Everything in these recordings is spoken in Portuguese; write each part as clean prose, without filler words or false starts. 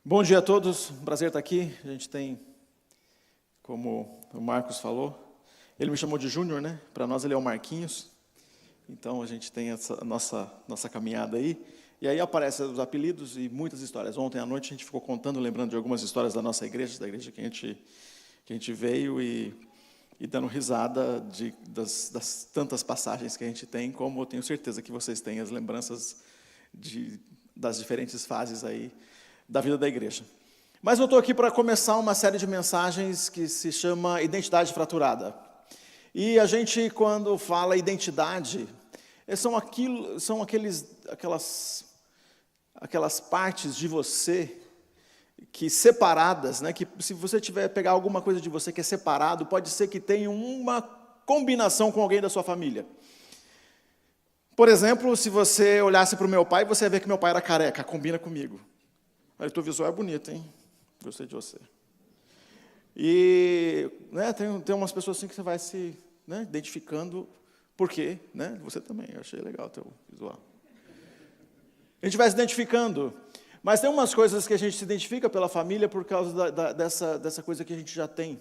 Bom dia a todos, um prazer estar aqui. A gente tem, como o Marcos falou, ele me chamou de Júnior, né? Para nós ele é o Marquinhos. Então a gente tem essa nossa caminhada aí. E aí aparecem os apelidos e muitas histórias. Ontem à noite a gente ficou contando, lembrando de algumas histórias da nossa igreja, da igreja que a gente veio e dando risada das tantas passagens que a gente tem, como eu tenho certeza que vocês têm as lembranças das diferentes fases aí da vida da igreja. Mas eu estou aqui para começar uma série de mensagens que se chama Identidade Fraturada. E a gente, quando fala identidade, são aquelas partes de você que separadas, né, que se você pegar alguma coisa de você que é separado, pode ser que tenha uma combinação com alguém da sua família. Por exemplo, se você olhasse para o meu pai, você ia ver que meu pai era careca, combina comigo. Olha, o teu visual é bonito, hein? Gostei de você. E né, tem umas pessoas assim que você vai se identificando. Por quê? Né? Você também, eu achei legal o teu visual. A gente vai se identificando. Mas tem umas coisas que a gente se identifica pela família por causa dessa coisa que a gente já tem.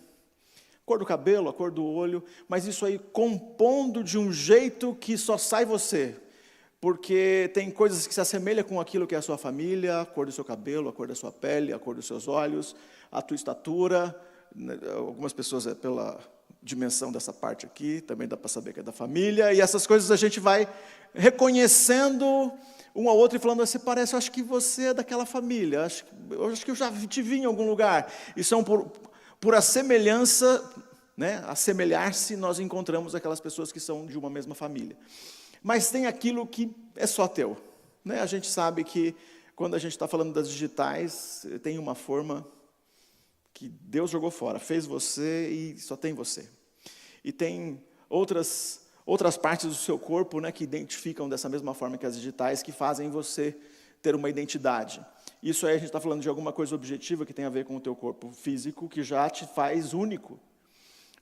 A cor do cabelo, a cor do olho, mas isso aí compondo de um jeito que só sai você. Porque tem coisas que se assemelham com aquilo que é a sua família, a cor do seu cabelo, a cor da sua pele, a cor dos seus olhos, a tua estatura. Algumas pessoas é pela dimensão dessa parte aqui, também dá para saber que é da família. E essas coisas a gente vai reconhecendo um ao outro e falando, você parece, eu acho que você é daquela família, eu acho que eu já te vi em algum lugar. E são por a semelhança, né, assemelhar-se, nós encontramos aquelas pessoas que são de uma mesma família. Mas tem aquilo que é só teu. Né? A gente sabe que, quando a gente está falando das digitais, tem uma forma que Deus jogou fora, fez você e só tem você. E tem outras partes do seu corpo, né, que identificam dessa mesma forma que as digitais, que fazem você ter uma identidade. Isso aí a gente está falando de alguma coisa objetiva que tem a ver com o teu corpo físico, que já te faz único.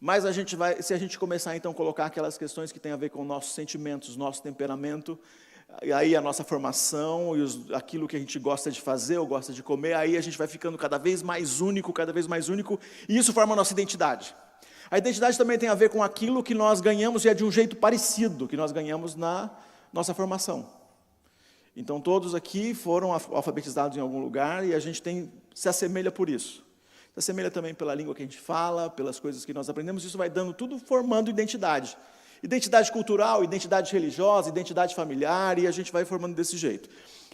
Mas se a gente começar então a colocar aquelas questões que têm a ver com nossos sentimentos, nosso temperamento, aí a nossa formação e aquilo que a gente gosta de fazer ou gosta de comer, aí a gente vai ficando cada vez mais único, e isso forma a nossa identidade. A identidade também tem a ver com aquilo que nós ganhamos, e é de um jeito parecido, que nós ganhamos na nossa formação. Então todos aqui foram alfabetizados em algum lugar, e a gente se assemelha por isso. Se assemelha também pela língua que a gente fala, pelas coisas que nós aprendemos, isso vai dando tudo, formando identidade. Identidade cultural, identidade religiosa, identidade familiar, e a gente vai formando desse jeito.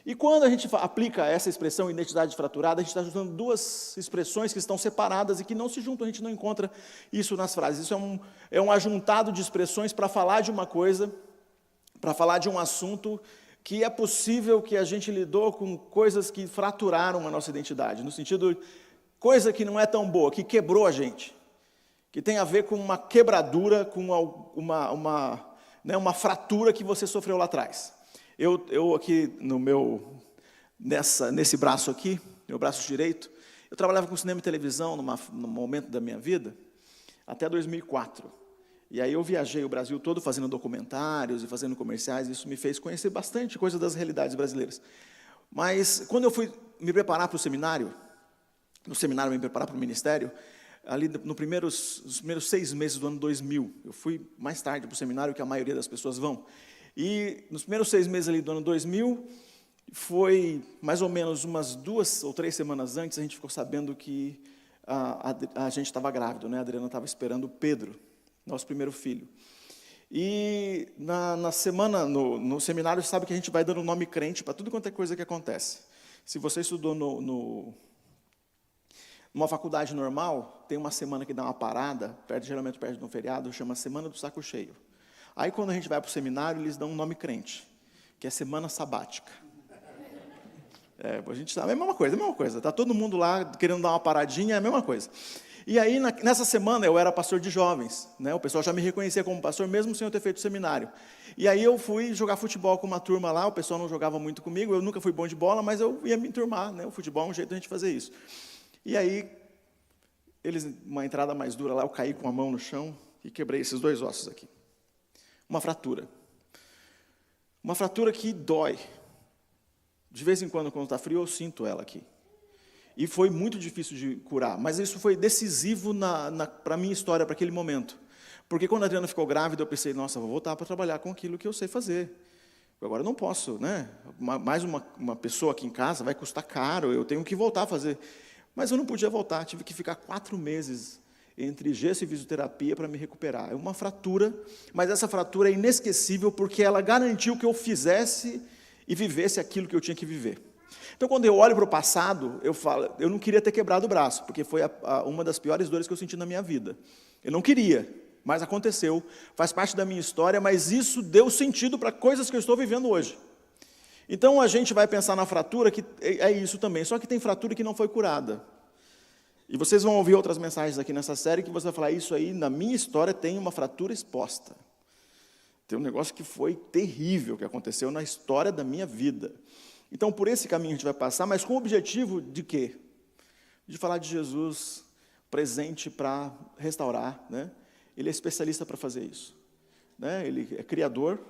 E quando a gente aplica essa expressão identidade fraturada, a gente está juntando duas expressões que estão separadas e que não se juntam, a gente não encontra isso nas frases. Isso é um ajuntado de expressões para falar de uma coisa, para falar de um assunto que é possível que a gente lidou com coisas que fraturaram a nossa identidade, no sentido coisa que não é tão boa, que quebrou a gente, que tem a ver com uma quebradura, com uma fratura que você sofreu lá atrás. Eu aqui nesse braço aqui, meu braço direito, eu trabalhava com cinema e televisão num momento da minha vida, até 2004. E aí eu viajei o Brasil todo fazendo documentários e fazendo comerciais, e isso me fez conhecer bastante coisa das realidades brasileiras. Mas quando eu fui me preparar para o seminário, me preparar para o ministério, ali nos primeiros 6 meses do ano 2000, eu fui mais tarde para o seminário que a maioria das pessoas vão, e nos primeiros 6 meses ali do ano 2000, foi mais ou menos umas 2 ou 3 semanas antes, a gente ficou sabendo que a gente estava grávido, né? A Adriana estava esperando o Pedro, nosso primeiro filho. E na semana, no seminário, você sabe que a gente vai dando nome crente para tudo quanto é coisa que acontece. Se você estudou numa faculdade normal, tem uma semana que dá uma parada, geralmente perto de um feriado, chama Semana do Saco Cheio. Aí, quando a gente vai para o seminário, eles dão um nome crente, que é Semana Sabática. A gente sabe, é a mesma coisa. Está todo mundo lá querendo dar uma paradinha, é a mesma coisa. E aí, nessa semana, eu era pastor de jovens, né? O pessoal já me reconhecia como pastor, mesmo sem eu ter feito seminário. E aí eu fui jogar futebol com uma turma lá, o pessoal não jogava muito comigo, eu nunca fui bom de bola, mas eu ia me enturmar, né? O futebol é um jeito de a gente fazer isso. E aí, uma entrada mais dura lá, eu caí com a mão no chão e quebrei esses 2 ossos aqui. Uma fratura. Uma fratura que dói. De vez em quando está frio, eu sinto ela aqui. E foi muito difícil de curar, mas isso foi decisivo para a minha história, para aquele momento. Porque quando a Adriana ficou grávida, eu pensei, nossa, vou voltar para trabalhar com aquilo que eu sei fazer. Agora eu não posso, né? Mais uma pessoa aqui em casa vai custar caro, eu tenho que voltar a fazer. Mas eu não podia voltar, tive que ficar 4 meses entre gesso e fisioterapia para me recuperar. É uma fratura, mas essa fratura é inesquecível porque ela garantiu que eu fizesse e vivesse aquilo que eu tinha que viver. Então, quando eu olho para o passado, eu falo, eu não queria ter quebrado o braço, porque foi uma das piores dores que eu senti na minha vida. Eu não queria, mas aconteceu, faz parte da minha história, mas isso deu sentido para coisas que eu estou vivendo hoje. Então, a gente vai pensar na fratura, que é isso também, só que tem fratura que não foi curada. E vocês vão ouvir outras mensagens aqui nessa série que você vai falar, isso aí, na minha história, tem uma fratura exposta. Tem um negócio que foi terrível, que aconteceu na história da minha vida. Então, por esse caminho a gente vai passar, mas com o objetivo de quê? De falar de Jesus presente para restaurar, né? Ele é especialista para fazer isso. Né? Ele é criador,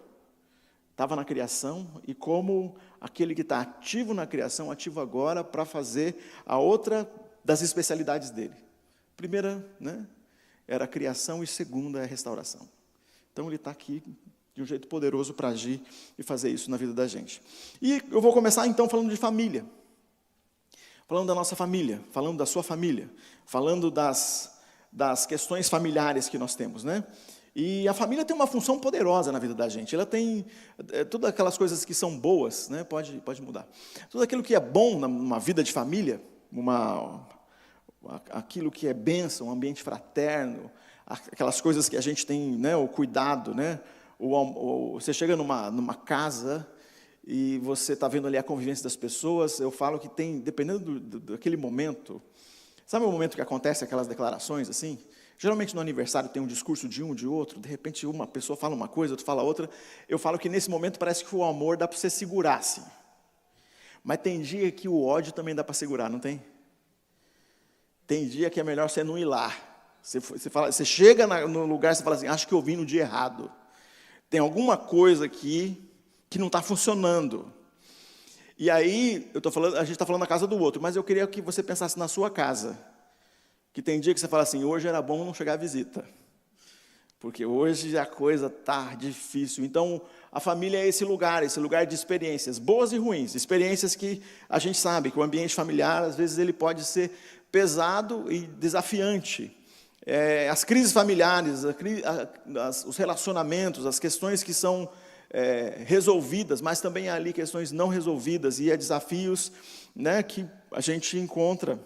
estava na criação, e como aquele que está ativo na criação, ativo agora para fazer a outra das especialidades dele. Primeira, né, era a criação, e segunda é a restauração. Então, ele está aqui de um jeito poderoso para agir e fazer isso na vida da gente. E eu vou começar, então, falando de família. Falando da nossa família, falando da sua família, falando das questões familiares que nós temos, né? E a família tem uma função poderosa na vida da gente. Ela tem todas aquelas coisas que são boas, né? Pode mudar. Tudo aquilo que é bom numa vida de família, aquilo que é bênção, um ambiente fraterno, aquelas coisas que a gente tem, né? O cuidado, né? Você chega numa casa e você está vendo ali a convivência das pessoas. Eu falo que tem, dependendo daquele momento, sabe o momento que acontece aquelas declarações assim? Geralmente no aniversário tem um discurso de um, de outro, de repente uma pessoa fala uma coisa, outra fala outra. Eu falo que nesse momento parece que o amor dá para você segurar, assim. Mas tem dia que o ódio também dá para segurar, não tem? Tem dia que é melhor você não ir lá. Você chega no lugar e fala assim, acho que eu vim no dia errado. Tem alguma coisa aqui que não está funcionando. E aí, a gente está falando da casa do outro, mas eu queria que você pensasse na sua casa. Que tem dia que você fala assim, hoje era bom não chegar à visita. Porque hoje a coisa está difícil. Então, a família é esse lugar de experiências, boas e ruins. Experiências que a gente sabe que o ambiente familiar, às vezes, ele pode ser pesado e desafiante. As crises familiares, os relacionamentos, as questões que são resolvidas, mas também há ali questões não resolvidas e desafios, né, que a gente encontra.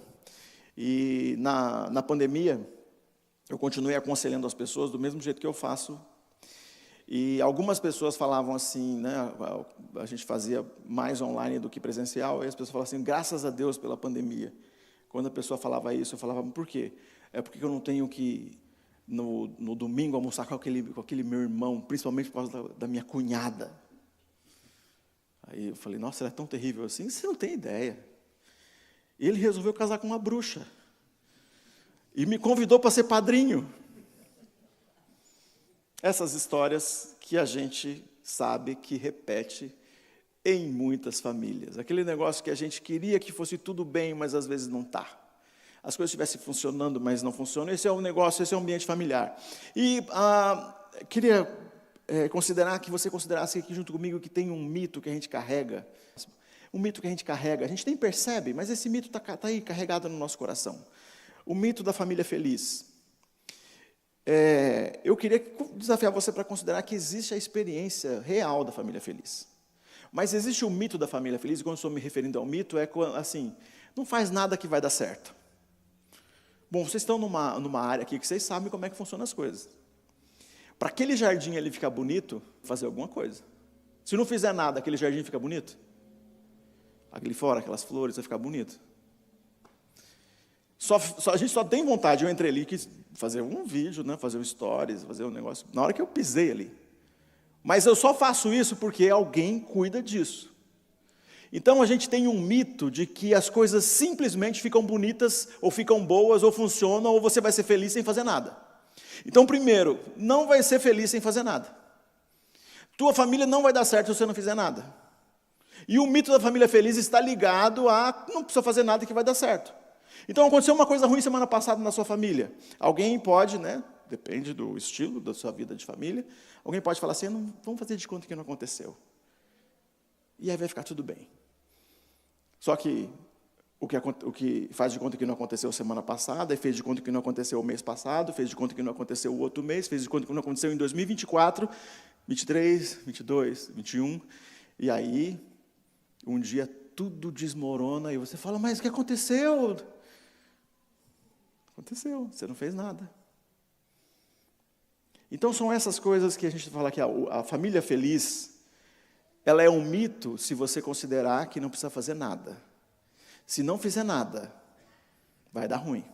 E na pandemia, eu continuei aconselhando as pessoas do mesmo jeito que eu faço. E algumas pessoas falavam assim, né, a gente fazia mais online do que presencial, e as pessoas falavam assim, graças a Deus pela pandemia. Quando a pessoa falava isso, eu falava, por quê? É porque eu não tenho que, no domingo, almoçar com aquele meu irmão, principalmente por causa da minha cunhada. Aí eu falei, nossa, ela é tão terrível assim, você não tem ideia. Ele resolveu casar com uma bruxa. E me convidou para ser padrinho. Essas histórias que a gente sabe que repete em muitas famílias. Aquele negócio que a gente queria que fosse tudo bem, mas às vezes não está. As coisas estivessem funcionando, mas não funcionam. Esse é o negócio, esse é o ambiente familiar. E queria considerar que você considerasse aqui junto comigo que tem um mito que a gente carrega. Um mito que a gente carrega. A gente nem percebe, mas esse mito está aí carregado no nosso coração. O mito da família feliz. Eu queria desafiar você para considerar que existe a experiência real da família feliz. Mas existe o mito da família feliz, e quando estou me referindo ao mito, assim, não faz nada que vai dar certo. Bom, vocês estão numa área aqui que vocês sabem como é que funcionam as coisas. Para aquele jardim ali ficar bonito, fazer alguma coisa. Se não fizer nada, aquele jardim fica bonito? Ali fora, aquelas flores, vai ficar bonito? A gente só tem vontade, eu entrei ali, quis fazer um vídeo, né, fazer um stories, fazer um negócio, na hora que eu pisei ali. Mas eu só faço isso porque alguém cuida disso. Então a gente tem um mito de que as coisas simplesmente ficam bonitas, ou ficam boas, ou funcionam, ou você vai ser feliz sem fazer nada. Então, primeiro, não vai ser feliz sem fazer nada. Tua família não vai dar certo se você não fizer nada. E o mito da família feliz está ligado a não precisa fazer nada que vai dar certo. Então, aconteceu uma coisa ruim semana passada na sua família. Alguém pode, né, depende do estilo da sua vida de família, alguém pode falar assim, não, vamos fazer de conta que não aconteceu. E aí vai ficar tudo bem. Só que o que faz de conta que não aconteceu semana passada, fez de conta que não aconteceu o mês passado, fez de conta que não aconteceu o outro mês, fez de conta que não aconteceu em 2024, 23, 22, 21, e aí, um dia tudo desmorona e você fala, mas o que aconteceu? Aconteceu, você não fez nada. Então, são essas coisas que a gente fala que a família feliz, ela é um mito se você considerar que não precisa fazer nada. Se não fizer nada, vai dar ruim.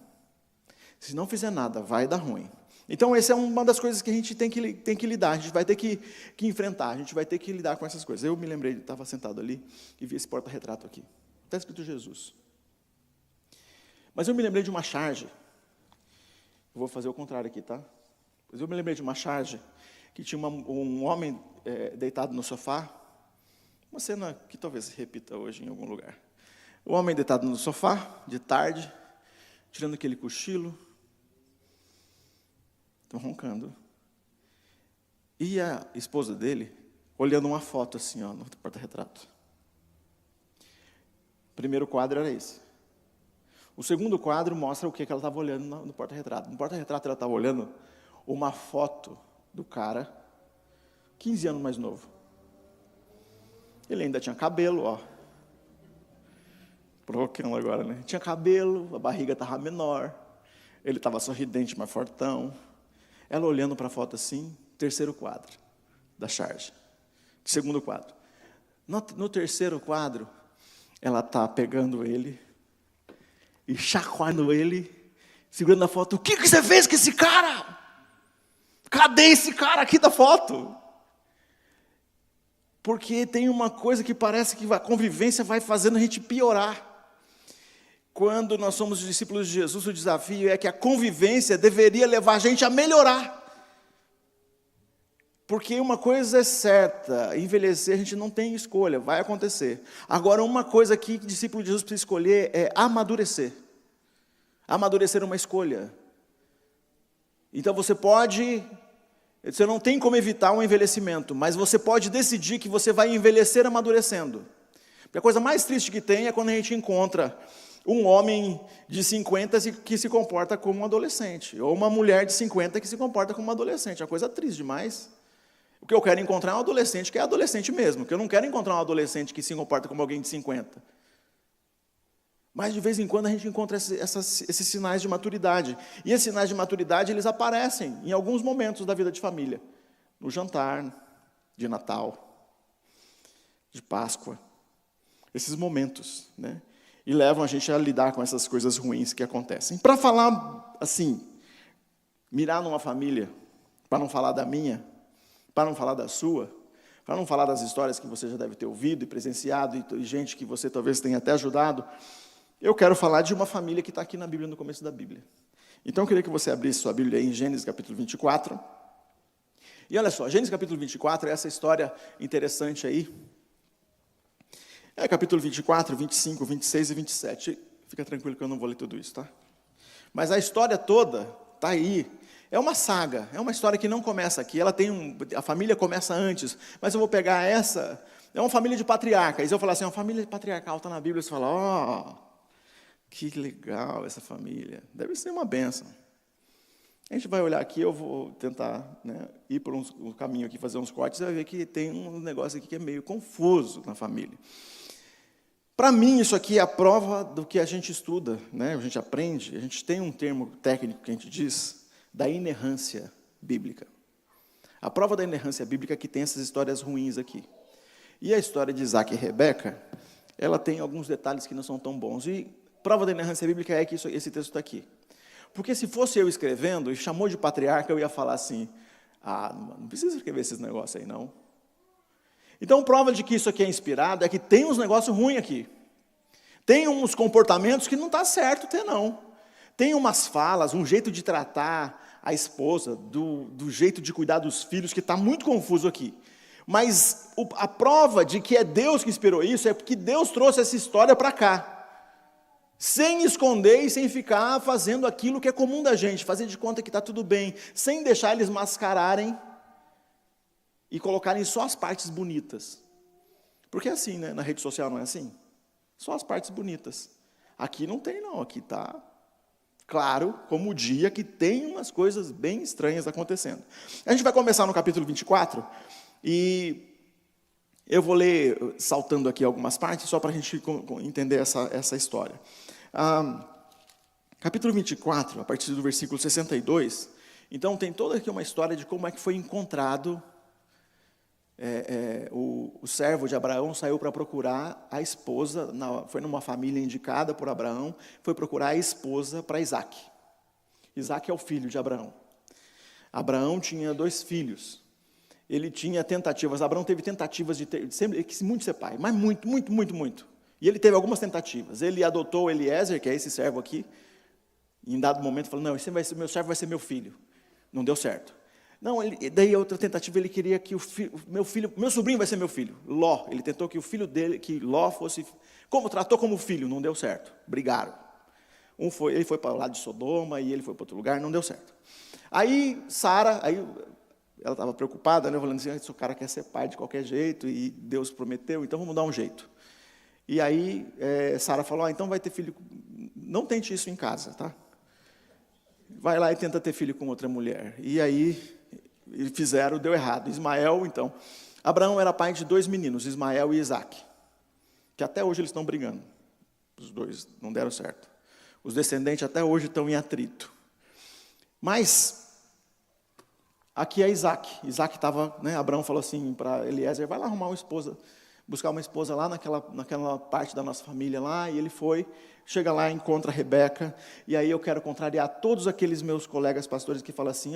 Se não fizer nada, vai dar ruim. Então, essa é uma das coisas que a gente tem que lidar, a gente vai ter que enfrentar, a gente vai ter que lidar com essas coisas. Eu me lembrei, estava sentado ali e vi esse porta-retrato aqui. Está escrito Jesus. Mas eu me lembrei de uma charge. Eu vou fazer o contrário aqui, tá? Mas eu me lembrei de uma charge que tinha um homem deitado no sofá. Uma cena que talvez se repita hoje em algum lugar. O homem deitado no sofá, de tarde, tirando aquele cochilo. Estão roncando. E a esposa dele, olhando uma foto assim, ó, no porta-retrato. O primeiro quadro era esse. O segundo quadro mostra o que ela estava olhando no porta-retrato. No porta-retrato ela estava olhando uma foto do cara, 15 anos mais novo. Ele ainda tinha cabelo, ó. Provocando agora, né? Tinha cabelo, a barriga estava menor. Ele estava sorridente, mais fortão. Ela olhando para a foto assim, terceiro quadro da charge. Segundo quadro. No terceiro quadro, ela está pegando ele e chacoalhando ele, segurando a foto. O que você fez com esse cara? Cadê esse cara aqui da foto? Porque tem uma coisa que parece que a convivência vai fazendo a gente piorar. Quando nós somos discípulos de Jesus, o desafio é que a convivência deveria levar a gente a melhorar. Porque uma coisa é certa, envelhecer a gente não tem escolha, vai acontecer. Agora, uma coisa que o discípulo de Jesus precisa escolher é amadurecer. Amadurecer é uma escolha. Então você não tem como evitar um envelhecimento, mas você pode decidir que você vai envelhecer amadurecendo. Porque a coisa mais triste que tem é quando a gente encontra um homem de 50 que se comporta como um adolescente, ou uma mulher de 50 que se comporta como uma adolescente. É uma coisa triste demais. O que eu quero encontrar é um adolescente que é adolescente mesmo, porque eu não quero encontrar um adolescente que se comporta como alguém de 50. Mas, de vez em quando, a gente encontra esses sinais de maturidade. E esses sinais de maturidade, eles aparecem em alguns momentos da vida de família. No jantar, de Natal, de Páscoa. Esses momentos, né? E levam a gente a lidar com essas coisas ruins que acontecem. Para falar, assim, mirar numa família, para não falar da minha, para não falar da sua, para não falar das histórias que você já deve ter ouvido e presenciado, e gente que você talvez tenha até ajudado, eu quero falar de uma família que está aqui na Bíblia, no começo da Bíblia. Então, eu queria que você abrisse sua Bíblia aí em Gênesis capítulo 24. E olha só, Gênesis capítulo 24 é essa história interessante aí. É capítulo 24, 25, 26 e 27. Fica tranquilo que eu não vou ler tudo isso, tá? Mas a história toda está aí. É uma saga, é uma história que não começa aqui. A família começa antes, mas eu vou pegar essa. É uma família de patriarcas. Eu vou falar assim, uma família patriarcal está na Bíblia. Você fala, ó, que legal essa família. Deve ser uma bênção. A gente vai olhar aqui, eu vou tentar, né, ir por um caminho aqui, fazer uns cortes, e vai ver que tem um negócio aqui que é meio confuso na família. Para mim, isso aqui é a prova do que a gente estuda, né? A gente aprende, a gente tem um termo técnico que a gente diz, da inerrância bíblica. A prova da inerrância bíblica é que tem essas histórias ruins aqui. E a história de Isaac e Rebeca, ela tem alguns detalhes que não são tão bons. E prova da inerrância bíblica é que esse texto está aqui. Porque se fosse eu escrevendo e chamou de patriarca, eu ia falar assim, não precisa escrever esses negócios aí, não. Então, prova de que isso aqui é inspirado é que tem uns negócios ruins aqui. Tem uns comportamentos que não está certo ter, não. Tem umas falas, um jeito de tratar a esposa, do jeito de cuidar dos filhos, que está muito confuso aqui. Mas a prova de que é Deus que inspirou isso é porque Deus trouxe essa história para cá. Sem esconder e sem ficar fazendo aquilo que é comum da gente, fazer de conta que está tudo bem, sem deixar eles mascararem e colocarem só as partes bonitas. Porque é assim, né? Na rede social não é assim? Só as partes bonitas. Aqui não tem não, aqui está claro como o dia que tem umas coisas bem estranhas acontecendo. A gente vai começar no capítulo 24 e eu vou ler, saltando aqui algumas partes, só para a gente entender essa história. Capítulo 24, a partir do versículo 62, então tem toda aqui uma história de como é que foi encontrado, o servo de Abraão saiu para procurar a esposa, foi numa família indicada por Abraão, foi procurar a esposa para Isaac. Isaac é o filho de Abraão. Abraão tinha 2 filhos. Ele tinha tentativas, Abraão teve tentativas de ter, sempre, ele quis muito ser pai, mas muito. E ele teve algumas tentativas. Ele adotou Eliezer, que é esse servo aqui, e em dado momento falou, não, esse vai ser, meu servo vai ser meu filho. Não deu certo. Não, daí a outra tentativa, ele queria que meu sobrinho vai ser meu filho, Ló. Ele tentou que o filho dele, que Ló fosse, tratou como filho, não deu certo. Brigaram. Ele foi para o lado de Sodoma e ele foi para outro lugar, não deu certo. Aí Sara, ela estava preocupada, né, falando assim, esse cara quer ser pai de qualquer jeito, e Deus prometeu, então vamos dar um jeito. E aí Sara falou, então vai ter filho, não tente isso em casa, tá? Vai lá e tenta ter filho com outra mulher. E aí fizeram, deu errado. Ismael, então, Abraão era pai de 2 meninos, Ismael e Isaac, que até hoje eles estão brigando. Os 2 não deram certo. Os descendentes até hoje estão em atrito. Mas aqui é Isaac. Isaac estava, né, Abraão falou assim para Eliezer, vai lá arrumar uma esposa, buscar uma esposa lá naquela parte da nossa família lá, e ele foi, chega lá, encontra a Rebeca, e aí eu quero contrariar todos aqueles meus colegas pastores que falam assim,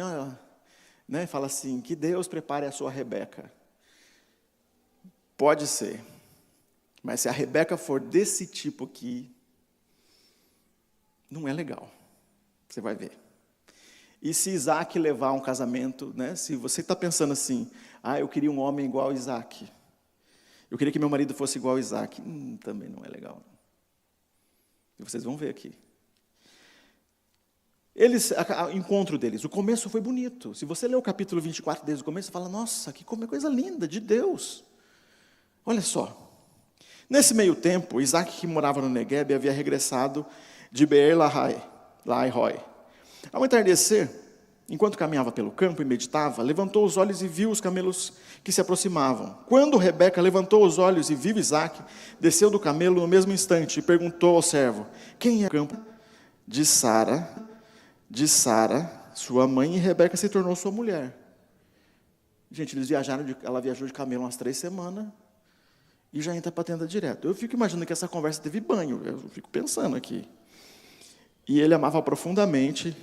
fala assim, que Deus prepare a sua Rebeca. Pode ser, mas se a Rebeca for desse tipo aqui, não é legal, você vai ver. E se Isaac levar um casamento, né, se você está pensando assim, eu queria um homem igual a Isaac, eu queria que meu marido fosse igual a Isaac, também não é legal. E vocês vão ver aqui. O encontro deles, o começo foi bonito. Se você ler o capítulo 24 desde o começo, você fala, nossa, que coisa linda, de Deus. Olha só. Nesse meio tempo, Isaac, que morava no Negueb, havia regressado de Beer-Lahai-Roi. Ao entardecer, enquanto caminhava pelo campo e meditava, levantou os olhos e viu os camelos que se aproximavam. Quando Rebeca levantou os olhos e viu Isaac, desceu do camelo no mesmo instante e perguntou ao servo, quem é o campo? De Sara, sua mãe, e Rebeca se tornou sua mulher. Gente, ela viajou de camelo umas 3 semanas e já entra para a tenda direto. Eu fico imaginando que essa conversa teve banho, eu fico pensando aqui. E ele amava profundamente,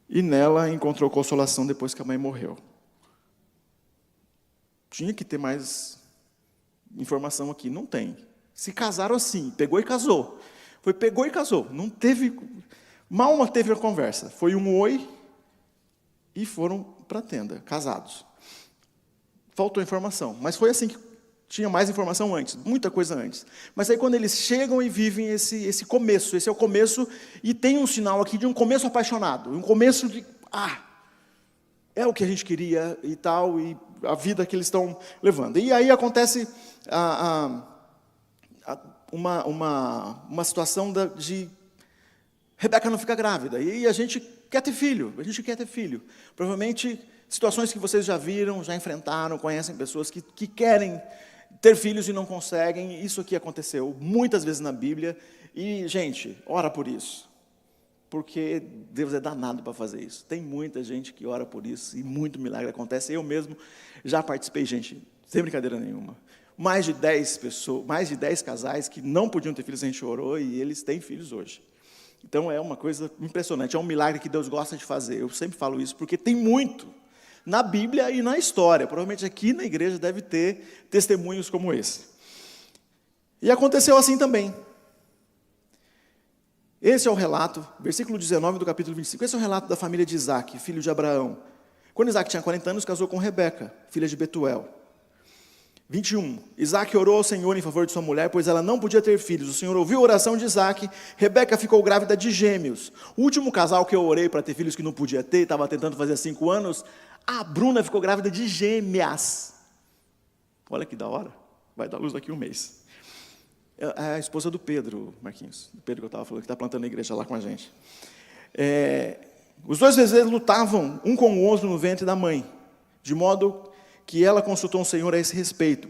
e nela encontrou consolação depois que a mãe morreu. Tinha que ter mais informação aqui, não tem. Se casaram assim, pegou e casou. Pegou e casou, não teve, mal teve a conversa. Foi um oi e foram para a tenda, casados. Faltou informação, mas foi assim que tinha mais informação antes, muita coisa antes. Mas aí quando eles chegam e vivem esse começo, esse é o começo, e tem um sinal aqui de um começo apaixonado, um começo de, é o que a gente queria e tal, e a vida que eles estão levando. E aí acontece uma situação de Rebeca não fica grávida, e a gente quer ter filho, Provavelmente situações que vocês já viram, já enfrentaram, conhecem pessoas que querem ter filhos e não conseguem. Isso aqui aconteceu muitas vezes na Bíblia. E, gente, ora por isso. Porque Deus é danado para fazer isso. Tem muita gente que ora por isso e muito milagre acontece. Eu mesmo já participei, gente, sem brincadeira nenhuma. Mais de 10 casais que não podiam ter filhos, a gente orou e eles têm filhos hoje. Então é uma coisa impressionante, é um milagre que Deus gosta de fazer. Eu sempre falo isso porque tem muito na Bíblia e na história. Provavelmente aqui na igreja deve ter testemunhos como esse. E aconteceu assim também. Esse é o relato, versículo 19 do capítulo 25. Esse é o relato da família de Isaac, filho de Abraão. Quando Isaac tinha 40 anos, casou com Rebeca, filha de Betuel. 21. Isaac orou ao Senhor em favor de sua mulher, pois ela não podia ter filhos. O Senhor ouviu a oração de Isaac. Rebeca ficou grávida de gêmeos. O último casal que eu orei para ter filhos que não podia ter, estava tentando fazer 5 anos, a Bruna ficou grávida de gêmeas. Olha que da hora. Vai dar luz daqui a 1 mês. É a esposa do Pedro, Marquinhos. Do Pedro que eu estava falando, que está plantando a igreja lá com a gente. Os 2 vezes lutavam um com o outro no ventre da mãe, de modo que ela consultou o Senhor a esse respeito.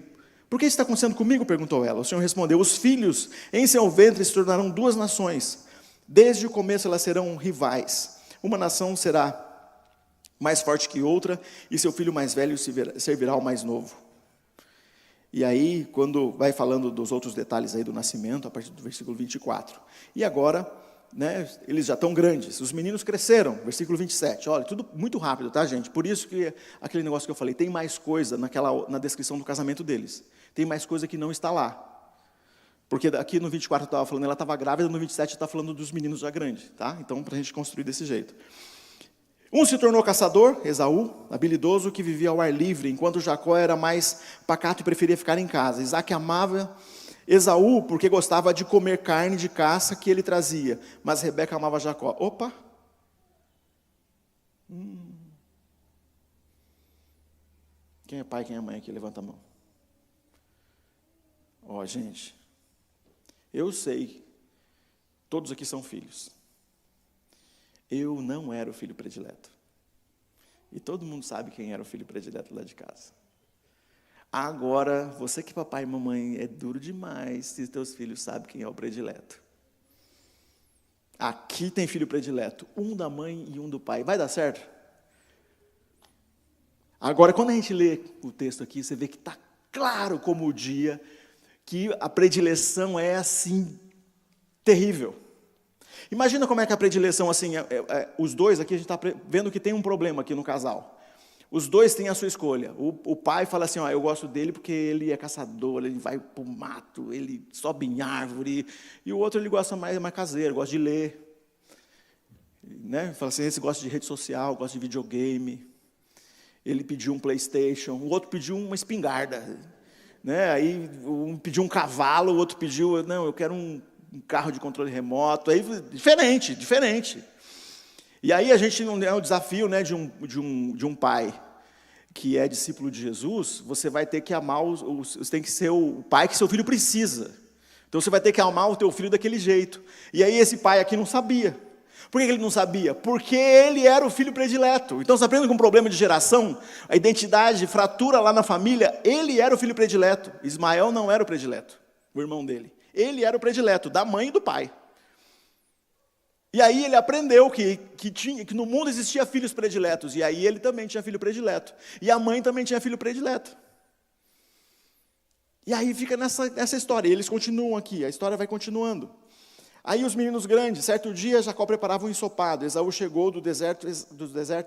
Por que isso está acontecendo comigo? Perguntou ela. O Senhor respondeu, os filhos em seu ventre se tornarão 2 nações. Desde o começo elas serão rivais. Uma nação será mais forte que outra, e seu filho mais velho servirá ao mais novo. E aí, quando vai falando dos outros detalhes aí do nascimento, a partir do versículo 24. E agora, né, eles já estão grandes, os meninos cresceram, versículo 27. Olha, tudo muito rápido, tá, gente? Por isso que aquele negócio que eu falei, tem mais coisa na descrição do casamento deles. Tem mais coisa que não está lá. Porque aqui no 24 eu estava falando, ela estava grávida, no 27 está falando dos meninos já grandes, tá? Então, para a gente construir desse jeito. Um se tornou caçador, Esaú, habilidoso, que vivia ao ar livre, enquanto Jacó era mais pacato e preferia ficar em casa. Isaac amava Esaú porque gostava de comer carne de caça que ele trazia, mas Rebeca amava Jacó. Opa! Quem é pai, quem é mãe aqui? Levanta a mão. Ó, gente, eu sei, todos aqui são filhos. Eu não era o filho predileto. E todo mundo sabe quem era o filho predileto lá de casa. Agora, você que papai e mamãe é duro demais se teus filhos sabem quem é o predileto. Aqui tem filho predileto, um da mãe e um do pai. Vai dar certo? Agora, quando a gente lê o texto aqui, você vê que está claro como o dia, que a predileção é assim, terrível. Imagina como é que a predileção, assim, os dois aqui, a gente está vendo que tem um problema aqui no casal. Os dois têm a sua escolha. O pai fala assim, ó, eu gosto dele porque ele é caçador, ele vai para o mato, ele sobe em árvore. E o outro, ele gosta mais caseiro, gosta de ler. Né? Fala assim, esse gosta de rede social, gosta de videogame. Ele pediu um PlayStation, o outro pediu uma espingarda. Né? Aí um pediu um cavalo, o outro pediu, não, eu quero um carro de controle remoto, aí diferente. E aí a gente não é um desafio, né, de um pai que é discípulo de Jesus, você vai ter que amar, você tem que ser o pai que seu filho precisa. Então você vai ter que amar o teu filho daquele jeito. E aí esse pai aqui não sabia. Por que ele não sabia? Porque ele era o filho predileto. Então você aprende com um problema de geração, a identidade, fratura lá na família, ele era o filho predileto. Ismael não era o predileto, o irmão dele. Ele era o predileto da mãe e do pai. E aí ele aprendeu que no mundo existia filhos prediletos. E aí ele também tinha filho predileto. E a mãe também tinha filho predileto. E aí fica nessa história. E eles continuam aqui, a história vai continuando. Aí os meninos grandes, certo dia Jacó preparava um ensopado. Esaú chegou do deserto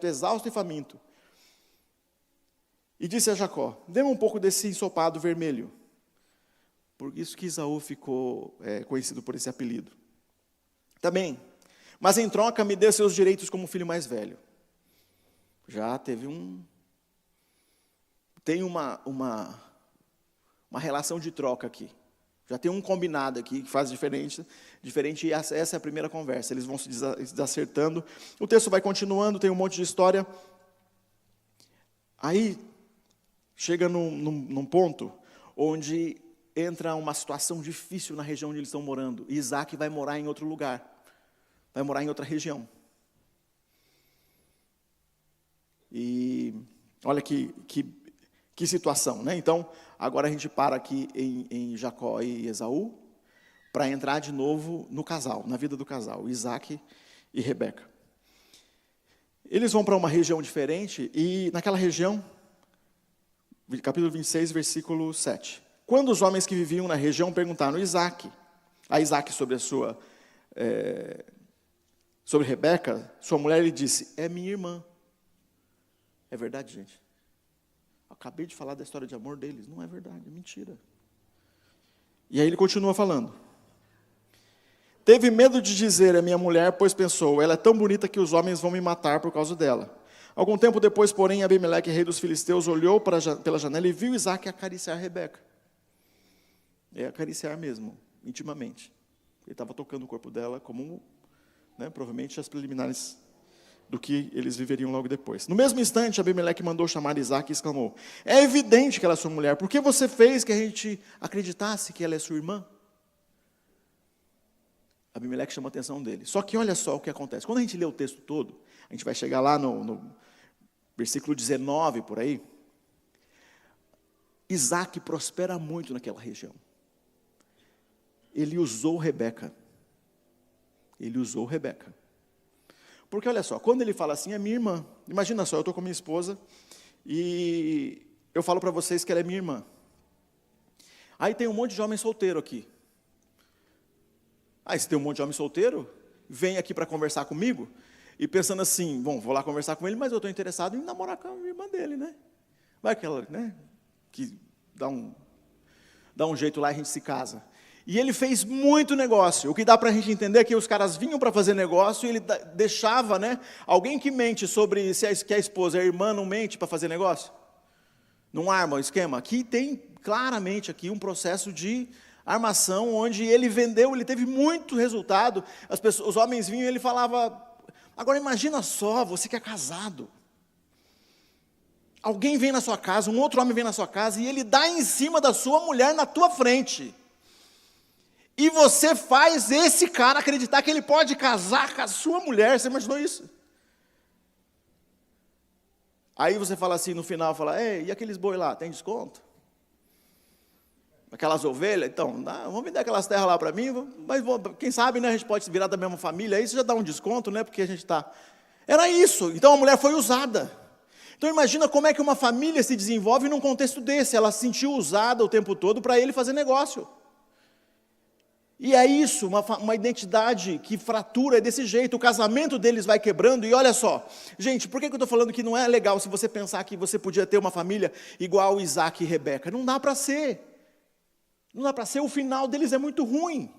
exausto e faminto. E disse a Jacó, dê-me um pouco desse ensopado vermelho. Por isso que Esaú ficou conhecido por esse apelido. Também, mas em troca me dê seus direitos como filho mais velho. Já teve tem uma relação de troca aqui. Já tem um combinado aqui que faz diferente e essa é a primeira conversa. Eles vão se desacertando. O texto vai continuando, tem um monte de história. Aí, chega num ponto onde entra uma situação difícil na região onde eles estão morando. E Isaac vai morar em outro lugar. Vai morar em outra região. E olha que situação, né? Então, agora a gente para aqui em Jacó e Esaú, para entrar de novo no casal, na vida do casal, Isaac e Rebeca. Eles vão para uma região diferente, e naquela região, capítulo 26, versículo 7. Quando os homens que viviam na região perguntaram a Isaac sobre sobre Rebeca, sua mulher, ele disse, é minha irmã. É verdade, gente? Acabei de falar da história de amor deles. Não é verdade, é mentira. E aí ele continua falando. Teve medo de dizer a minha mulher, pois pensou, ela é tão bonita que os homens vão me matar por causa dela. Algum tempo depois, porém, Abimeleque, rei dos filisteus, olhou pela janela e viu Isaque acariciar Rebeca. É acariciar mesmo, intimamente. Ele estava tocando o corpo dela como, provavelmente, as preliminares do que eles viveriam logo depois. No mesmo instante, Abimeleque mandou chamar Isaque e exclamou: é evidente que ela é sua mulher, por que você fez que a gente acreditasse que ela é sua irmã? Abimeleque chama a atenção dele. Só que olha só o que acontece. Quando a gente lê o texto todo, a gente vai chegar lá no versículo 19, por aí. Isaque prospera muito naquela região. Ele usou Rebeca. Ele usou Rebeca. Porque olha só, quando ele fala assim, é minha irmã. Imagina só, eu estou com minha esposa e eu falo para vocês que ela é minha irmã. Aí tem um monte de homem solteiro aqui. Aí se tem um monte de homem solteiro, vem aqui para conversar comigo e pensando assim, bom, vou lá conversar com ele, mas eu estou interessado em namorar com a irmã dele, né? Vai que ela, que dá um jeito lá e a gente se casa. E ele fez muito negócio. O que dá para a gente entender é que os caras vinham para fazer negócio e ele deixava, alguém que mente sobre se a esposa é irmã, não mente para fazer negócio? Não arma o esquema? Aqui tem claramente aqui um processo de armação, onde ele vendeu, ele teve muito resultado. Os homens vinham e ele falava, agora imagina só, você que é casado. Alguém vem na sua casa, um outro homem vem na sua casa e ele dá em cima da sua mulher na tua frente. E você faz esse cara acreditar que ele pode casar com a sua mulher. Você imaginou isso? Aí você fala assim, no final, ei, e aqueles boi lá, tem desconto? Aquelas ovelhas? Então, vamos vender aquelas terras lá para mim, mas quem sabe, a gente pode se virar da mesma família, aí você já dá um desconto, porque a gente está... Era isso, então a mulher foi usada. Então imagina como é que uma família se desenvolve num contexto desse, ela se sentiu usada o tempo todo para ele fazer negócio. E é isso, uma identidade que fratura é desse jeito, o casamento deles vai quebrando, e olha só, gente, por que eu estou falando que não é legal se você pensar que você podia ter uma família igual Isaque e Rebeca? Não dá para ser. Não dá para ser, o final deles é muito ruim.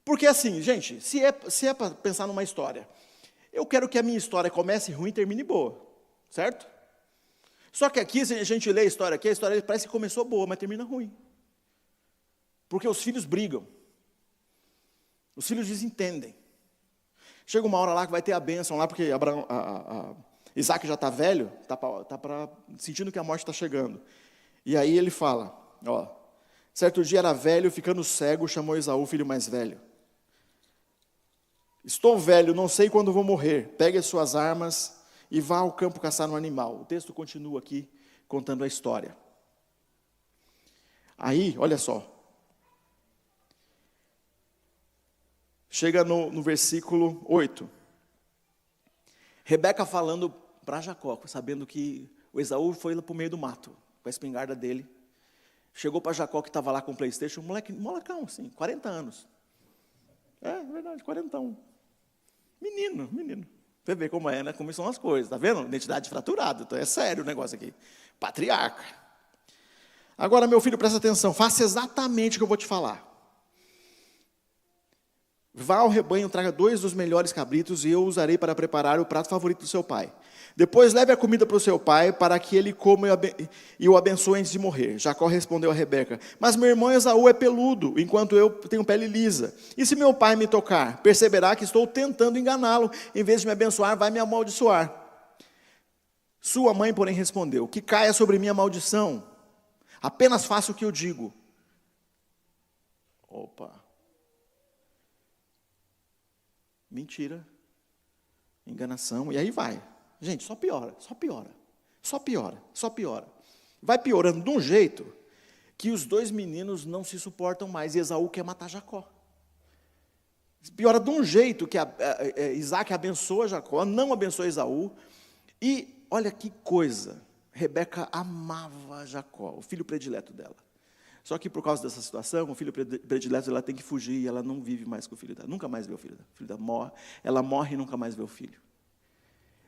Porque assim, gente, se é para pensar numa história, eu quero que a minha história comece ruim e termine boa, certo? Só que aqui, se a gente lê a história aqui, a história parece que começou boa, mas termina ruim. Porque os filhos brigam. Os filhos desentendem. Chega uma hora lá que vai ter a bênção lá, porque Isaque já está velho, sentindo que a morte está chegando. E aí ele fala, certo dia era velho, ficando cego, chamou Esaú, filho mais velho. Estou velho, não sei quando vou morrer. Pegue as suas armas e vá ao campo caçar um animal. O texto continua aqui, contando a história. Aí, olha só. Chega no versículo 8. Rebeca falando para Jacó, sabendo que o Esaú foi para o meio do mato, com a espingarda dele. Chegou para Jacó, que estava lá com o PlayStation, molecão, assim, 40 anos. É verdade, 40. Menino. Você vê como é, como são as coisas, tá vendo? Identidade fraturada, então é sério o negócio aqui. Patriarca. Agora, meu filho, presta atenção, faça exatamente o que eu vou te falar. Vá ao rebanho, traga 2 dos melhores cabritos e eu usarei para preparar o prato favorito do seu pai. Depois leve a comida para o seu pai, para que ele coma e o abençoe antes de morrer. Jacó respondeu a Rebeca, mas meu irmão Esaú é peludo, enquanto eu tenho pele lisa. E se meu pai me tocar, perceberá que estou tentando enganá-lo, em vez de me abençoar, vai me amaldiçoar. Sua mãe, porém, respondeu, que caia sobre mim a maldição, apenas faça o que eu digo. Opa! Mentira, enganação, e aí vai. Gente, só piora. Vai piorando de um jeito que os 2 meninos não se suportam mais, e Esaú quer matar Jacó. Piora de um jeito que Isaque abençoa Jacó, não abençoa Esaú, e olha que coisa, Rebeca amava Jacó, o filho predileto dela. Só que por causa dessa situação, o filho predileto, ela tem que fugir, e ela não vive mais com o filho dela, nunca mais vê o filho dela. O filho dela morre, ela morre e nunca mais vê o filho.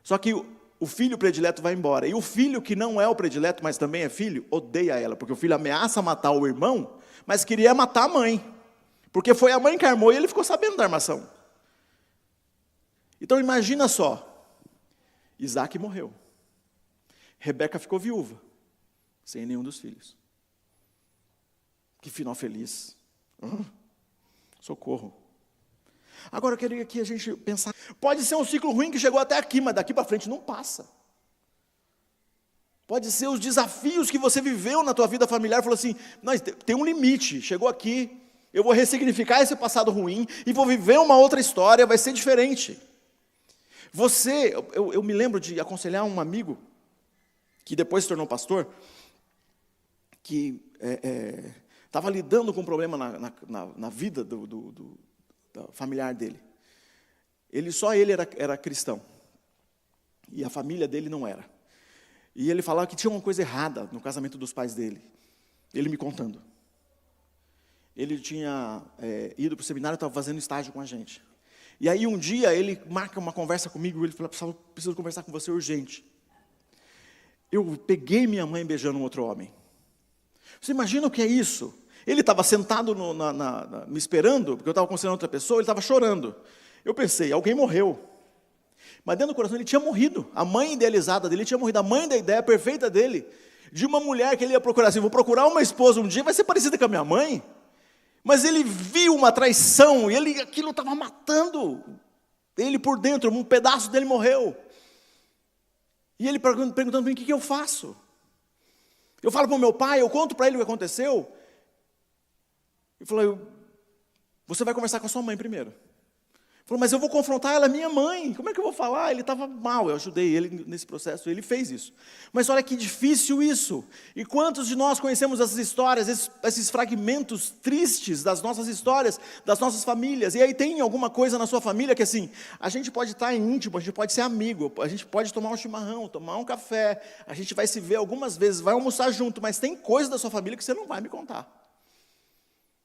Só que o filho predileto vai embora, e o filho que não é o predileto, mas também é filho, odeia ela, porque o filho ameaça matar o irmão, mas queria matar a mãe, porque foi a mãe que armou, e ele ficou sabendo da armação. Então imagina só, Isaac morreu. Rebeca ficou viúva, sem nenhum dos filhos. Que final feliz. Socorro. Agora eu queria que a gente pensar. Pode ser um ciclo ruim que chegou até aqui, mas daqui para frente não passa. Pode ser os desafios que você viveu na tua vida familiar, falou assim, não, tem um limite, chegou aqui, eu vou ressignificar esse passado ruim e vou viver uma outra história, vai ser diferente. Eu me lembro de aconselhar um amigo, que depois se tornou pastor, que estava lidando com um problema na vida do familiar dele. Só ele era cristão, e a família dele não era. E ele falava que tinha uma coisa errada no casamento dos pais dele. Ele me contando. Ele tinha ido para o seminário, estava fazendo estágio com a gente. E aí um dia ele marca uma conversa comigo, ele fala, preciso conversar com você urgente. Eu peguei minha mãe beijando um outro homem. Você imagina o que é isso? Ele estava sentado me esperando, porque eu estava aconselhando outra pessoa, ele estava chorando. Eu pensei, alguém morreu. Mas dentro do coração ele tinha morrido. A mãe idealizada dele tinha morrido. A mãe da ideia perfeita dele. De uma mulher que ele ia procurar assim, vou procurar uma esposa um dia, vai ser parecida com a minha mãe. Mas ele viu uma traição, e aquilo estava matando ele por dentro, um pedaço dele morreu. E ele perguntando para mim, o que eu faço? Eu falo para o meu pai, eu conto para ele o que aconteceu. Ele falou, você vai conversar com a sua mãe primeiro. Falou, mas eu vou confrontar ela, minha mãe, como é que eu vou falar? Ele estava mal, eu ajudei ele nesse processo, ele fez isso. Mas olha que difícil isso. E quantos de nós conhecemos essas histórias, esses fragmentos tristes das nossas histórias, das nossas famílias? E aí tem alguma coisa na sua família que assim, a gente pode estar íntimo, a gente pode ser amigo, a gente pode tomar um chimarrão, tomar um café, a gente vai se ver algumas vezes, vai almoçar junto, mas tem coisa da sua família que você não vai me contar.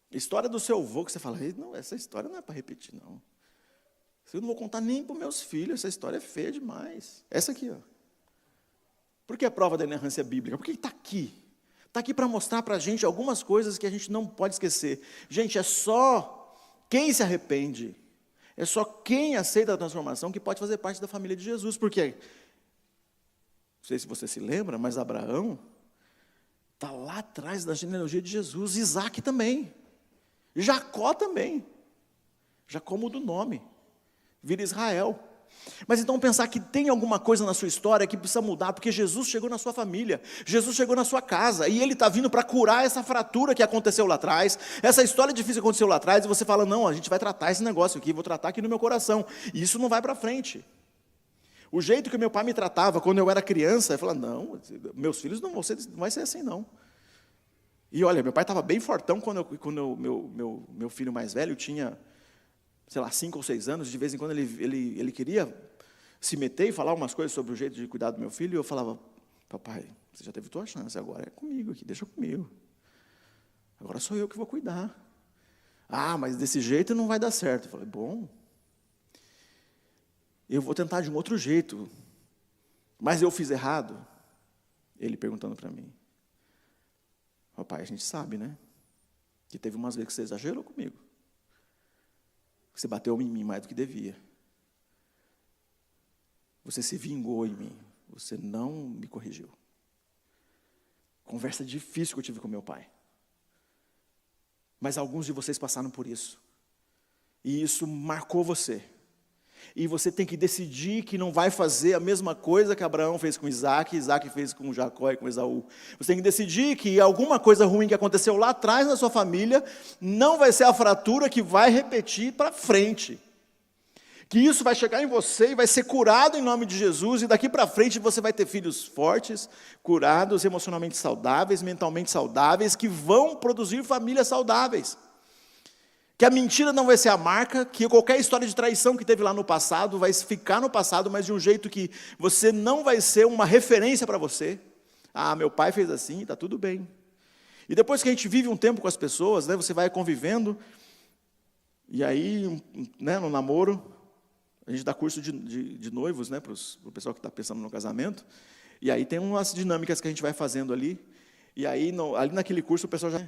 História do seu avô que você fala, não, essa história não é para repetir, não. Eu não vou contar nem para os meus filhos, essa história é feia demais. Essa aqui, ó. Por que a prova da inerrância bíblica? Porque está aqui. Está aqui para mostrar para a gente algumas coisas que a gente não pode esquecer. Gente, é só quem se arrepende, é só quem aceita a transformação que pode fazer parte da família de Jesus. Por quê? Não sei se você se lembra, mas Abraão está lá atrás da genealogia de Jesus. Isaac também. Jacó também. Jacó muda o nome. Vira Israel. Mas então pensar que tem alguma coisa na sua história que precisa mudar, porque Jesus chegou na sua família, Jesus chegou na sua casa, e Ele está vindo para curar essa fratura que aconteceu lá atrás, essa história difícil que aconteceu lá atrás, e você fala, não, a gente vai tratar esse negócio aqui, vou tratar aqui no meu coração, e isso não vai para frente. O jeito que meu pai me tratava quando eu era criança, eu falava, não, meus filhos não vai ser assim não. E olha, meu pai estava bem fortão quando meu filho mais velho tinha, sei lá, 5 ou 6 anos, de vez em quando ele queria se meter e falar umas coisas sobre o jeito de cuidar do meu filho, e eu falava, papai, você já teve tua chance, agora é comigo aqui, deixa comigo. Agora sou eu que vou cuidar. Ah, mas desse jeito não vai dar certo. Eu falei, bom, eu vou tentar de um outro jeito. Mas eu fiz errado? Ele perguntando para mim. Papai, a gente sabe, né? Que teve umas vezes que você exagerou comigo. Você bateu em mim mais do que devia. Você se vingou em mim. Você não me corrigiu. Conversa difícil que eu tive com meu pai. Mas alguns de vocês passaram por isso. E isso marcou você. E você tem que decidir que não vai fazer a mesma coisa que Abraão fez com Isaac, Isaac fez com Jacó e com Esaú. Você tem que decidir que alguma coisa ruim que aconteceu lá atrás na sua família não vai ser a fratura que vai repetir para frente. Que isso vai chegar em você e vai ser curado em nome de Jesus, e daqui para frente você vai ter filhos fortes, curados, emocionalmente saudáveis, mentalmente saudáveis, que vão produzir famílias saudáveis. Que a mentira não vai ser a marca, que qualquer história de traição que teve lá no passado vai ficar no passado, mas de um jeito que você não vai ser uma referência para você. Ah, meu pai fez assim, está tudo bem. E depois que a gente vive um tempo com as pessoas, né, você vai convivendo, e aí, né, no namoro, a gente dá curso de noivos, né, para o pessoal que está pensando no casamento, e aí tem umas dinâmicas que a gente vai fazendo ali, e aí ali naquele curso o pessoal já...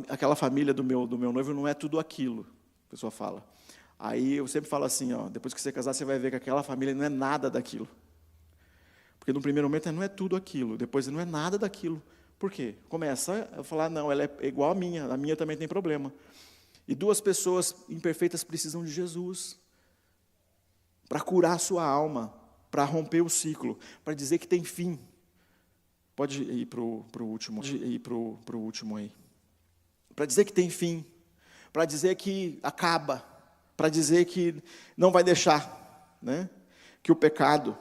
Aquela família do meu noivo não é tudo aquilo, a pessoa fala. Aí eu sempre falo assim, depois que você casar, você vai ver que aquela família não é nada daquilo. Porque no primeiro momento não é tudo aquilo, depois não é nada daquilo. Por quê? Começa a falar, não, ela é igual a minha também tem problema. E duas pessoas imperfeitas precisam de Jesus para curar a sua alma, para romper o ciclo, para dizer que tem fim. Pode ir para o último aí. Para dizer que tem fim, para dizer que acaba, para dizer que não vai deixar, né, que o pecado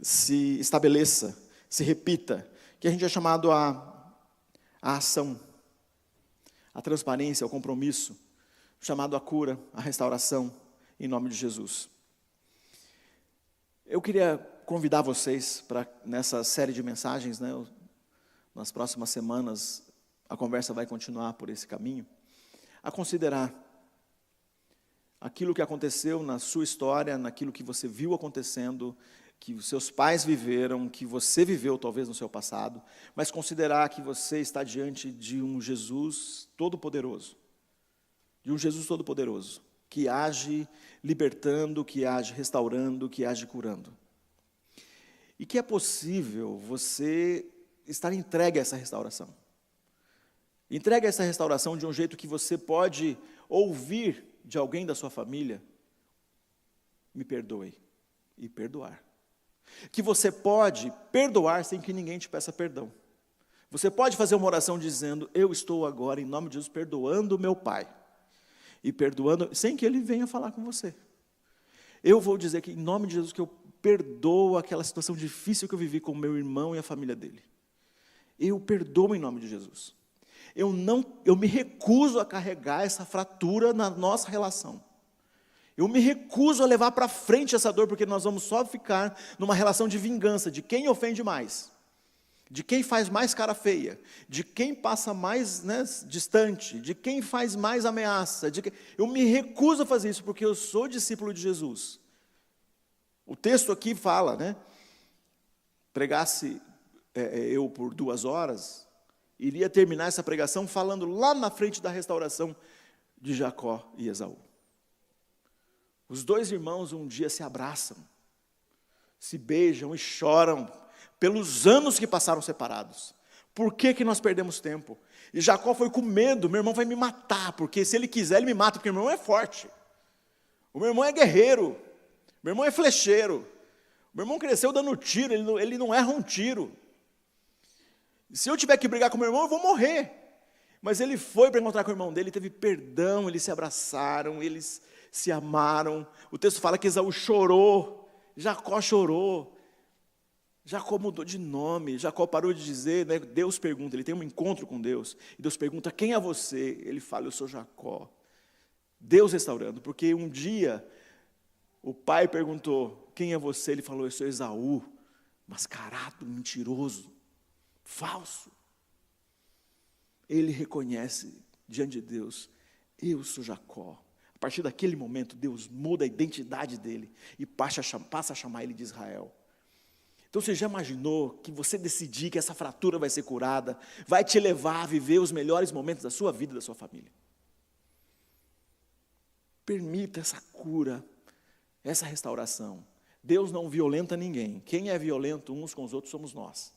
se estabeleça, se repita, que a gente é chamado a ação, a transparência, o compromisso, chamado a cura, a restauração, em nome de Jesus. Eu queria convidar vocês para, nessa série de mensagens, né, nas próximas semanas, a conversa vai continuar por esse caminho, a considerar aquilo que aconteceu na sua história, naquilo que você viu acontecendo, que os seus pais viveram, que você viveu talvez no seu passado, mas considerar que você está diante de um Jesus todo-poderoso, que age libertando, que age restaurando, que age curando. E que é possível você estar entregue a essa restauração. Entregue a essa restauração de um jeito que você pode ouvir de alguém da sua família, me perdoe, e perdoar. Que você pode perdoar sem que ninguém te peça perdão. Você pode fazer uma oração dizendo, eu estou agora, em nome de Jesus, perdoando meu pai. E perdoando, sem que ele venha falar com você. Eu vou dizer que, em nome de Jesus, que eu perdoo aquela situação difícil que eu vivi com o meu irmão e a família dele. Eu perdoo em nome de Jesus. Eu me recuso a carregar essa fratura na nossa relação. Eu me recuso a levar para frente essa dor, porque nós vamos só ficar numa relação de vingança, de quem ofende mais, de quem faz mais cara feia, de quem passa mais, né, distante, de quem faz mais ameaça. Eu me recuso a fazer isso, porque eu sou discípulo de Jesus. O texto aqui fala, né, pregasse eu por 2 horas, iria terminar essa pregação falando lá na frente da restauração de Jacó e Esaú. Os 2 irmãos um dia se abraçam, se beijam e choram pelos anos que passaram separados. Por que nós perdemos tempo? E Jacó foi com medo, meu irmão vai me matar, porque se ele quiser ele me mata, porque meu irmão é forte. O meu irmão é guerreiro, meu irmão é flecheiro. O meu irmão cresceu dando tiro, ele não erra um tiro. Se eu tiver que brigar com meu irmão, eu vou morrer. Mas ele foi para encontrar com o irmão dele, teve perdão, eles se abraçaram, eles se amaram. O texto fala que Esaú chorou, Jacó chorou. Jacó mudou de nome, Jacó parou de dizer, né, Deus pergunta, ele tem um encontro com Deus, e Deus pergunta, quem é você? Ele fala, eu sou Jacó. Deus restaurando, porque um dia o pai perguntou, quem é você? Ele falou, eu sou Esaú, mascarado, mentiroso, falso. Ele reconhece diante de Deus, eu sou Jacó. A partir daquele momento, Deus muda a identidade dele e passa a chamar ele de Israel. Então você já imaginou que você decidir que essa fratura vai ser curada, vai te levar a viver os melhores momentos da sua vida e da sua família? Permita essa cura, essa restauração. Deus não violenta ninguém. Quem é violento uns com os outros somos nós.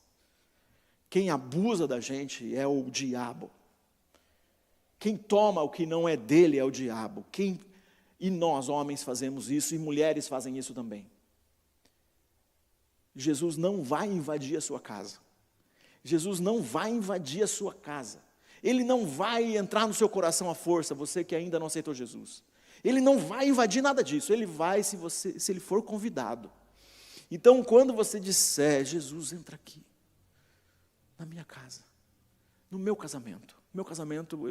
Quem abusa da gente é o diabo. Quem toma o que não é dele é o diabo. E nós, homens, fazemos isso, e mulheres fazem isso também. Jesus não vai invadir a sua casa. Jesus não vai invadir a sua casa. Ele não vai entrar no seu coração à força, você que ainda não aceitou Jesus. Ele não vai invadir nada disso, ele vai se ele for convidado. Então, quando você disser, Jesus, entra aqui, na minha casa, no meu casamento. Meu casamento,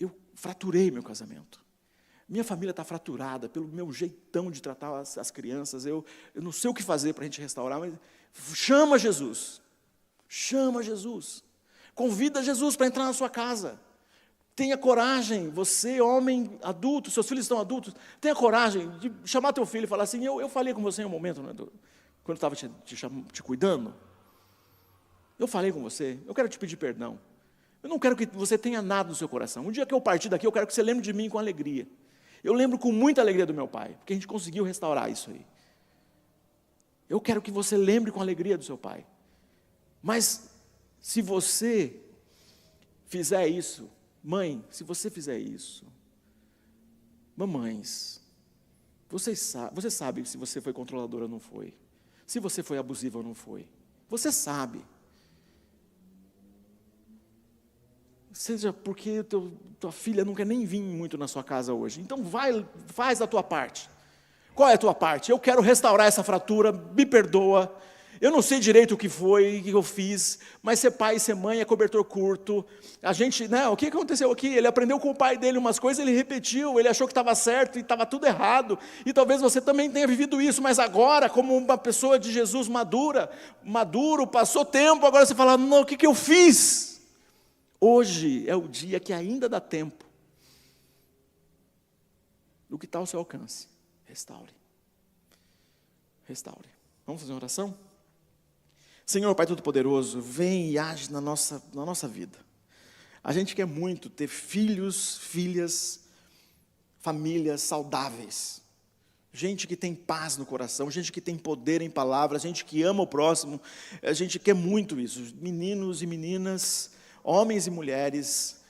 eu fraturei meu casamento. Minha família está fraturada pelo meu jeitão de tratar as crianças. Eu não sei o que fazer para a gente restaurar, mas chama Jesus. Chama Jesus. Convida Jesus para entrar na sua casa. Tenha coragem, você, homem adulto, seus filhos estão adultos, tenha coragem de chamar teu filho e falar assim, eu falei com você em um momento, né, quando eu estava te cuidando. Eu falei com você, eu quero te pedir perdão. Eu não quero que você tenha nada no seu coração. Um dia que eu partir daqui, eu quero que você lembre de mim com alegria. Eu lembro com muita alegria do meu pai, porque a gente conseguiu restaurar isso aí. Eu quero que você lembre com alegria do seu pai. Mas, se você fizer isso, mãe, se você fizer isso, mamães, você sabe se você foi controladora ou não foi, se você foi abusiva ou não foi, você sabe. Seja porque tua filha não quer nem vir muito na sua casa hoje, então faz a tua parte. Qual é a tua parte? Eu quero restaurar essa fratura, me perdoa. Eu não sei direito o que foi, o que eu fiz, mas ser pai e ser mãe é cobertor curto. A gente, né, o que aconteceu aqui? Ele aprendeu com o pai dele umas coisas, ele repetiu, ele achou que estava certo e estava tudo errado. E talvez você também tenha vivido isso, mas agora, como uma pessoa de Jesus maduro, passou tempo, agora você fala, não, o que eu fiz? Hoje é o dia que ainda dá tempo. O que está ao seu alcance? Restaure. Restaure. Vamos fazer uma oração? Senhor, Pai Todo-Poderoso, vem e age na nossa vida. A gente quer muito ter filhos, filhas, famílias saudáveis. Gente que tem paz no coração, gente que tem poder em palavras, gente que ama o próximo. A gente quer muito isso. Meninos e meninas, homens e mulheres,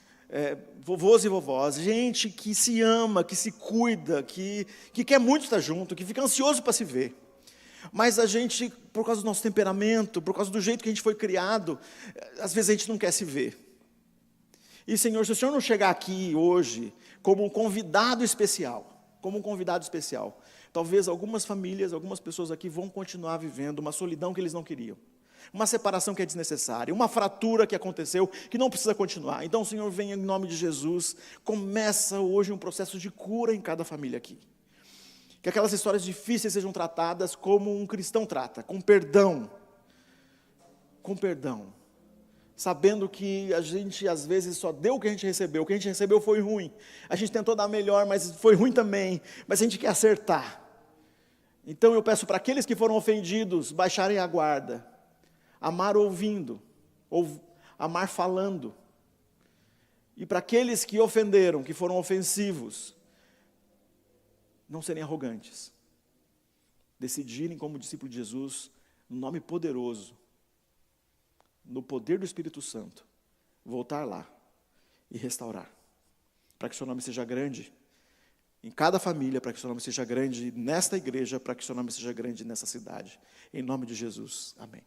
vovôs e vovós, gente que se ama, que se cuida, que quer muito estar junto, que fica ansioso para se ver. Mas a gente, por causa do nosso temperamento, por causa do jeito que a gente foi criado, às vezes a gente não quer se ver. E Senhor, se o Senhor não chegar aqui hoje como um convidado especial, talvez algumas famílias, algumas pessoas aqui vão continuar vivendo uma solidão que eles não queriam. Uma separação que é desnecessária, uma fratura que aconteceu, que não precisa continuar. Então, Senhor, venha em nome de Jesus, começa hoje um processo de cura em cada família aqui. Que aquelas histórias difíceis sejam tratadas como um cristão trata, com perdão. Com perdão. Sabendo que a gente, às vezes, só deu o que a gente recebeu. O que a gente recebeu foi ruim. A gente tentou dar melhor, mas foi ruim também. Mas a gente quer acertar. Então, eu peço para aqueles que foram ofendidos, baixarem a guarda. Amar ouvindo, ou amar falando. E para aqueles que ofenderam, que foram ofensivos, não serem arrogantes. Decidirem como discípulo de Jesus, no nome poderoso, no poder do Espírito Santo, voltar lá e restaurar. Para que o seu nome seja grande em cada família, para que o seu nome seja grande nesta igreja, para que o seu nome seja grande nessa cidade. Em nome de Jesus. Amém.